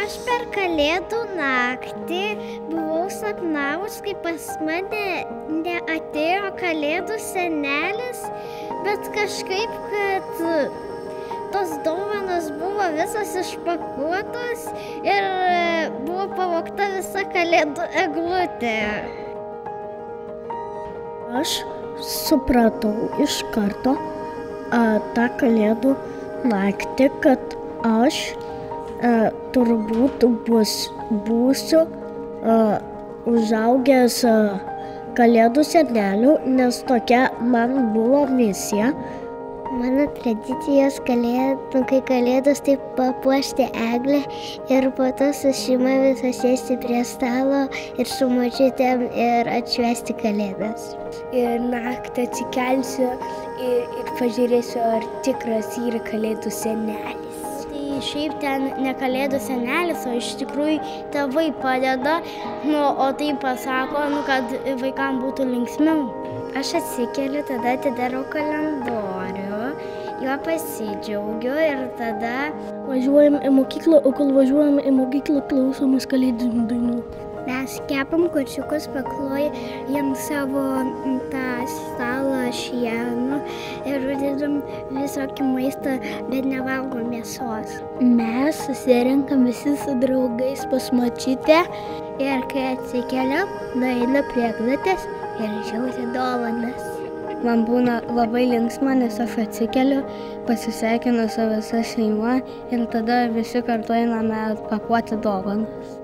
Aš per Kalėdų naktį buvau sapnavus, kai pas mane neatėjo Kalėdų senelis, bet kažkaip, kad tos dovanos buvo visos išpakuotos ir buvo pavogta visa Kalėdų eglutė. Aš supratau iš karto tą Kalėdų naktį, kad aš turbūt būsiu užaugęs Kalėdų seneliu, nes tokia man buvo misija. Mano tradicijos kai Kalėdos taip papuošti eglę ir po to su šeima visą sėsti prie stalo ir su močiutėm ir atšvęsti Kalėdas. Ir naktį atsikelsiu ir pažiūrėsiu, ar tikras yra Kalėdų senelis. Tai šiaip ten ne Kalėdų senelis, o iš tikrųjų tėvai padeda, o tai pasako, kad vaikams būtų linksmiau. Aš atsikeliu, tada atidarau kalendorių, juo pasidžiaugiu ir tada važiuojam į mokyklą, o kol važiuojam į mokyklą klausomės kalėdinių dainų. Mes kepam kūčiukus, paklojam savo tą stalą šienu ir uždedam visokį maistą, bet nevalgom mėsos. Mes susirenkam visi su draugais pas močiutę ir kai atsikeliam, nueina prie eglutės ir žiūri dovanas. Man būna labai linksma, nes aš atsikeliu, pasisveikinu su visa šeima ir tada visi kartu einame pakuoti dovanas.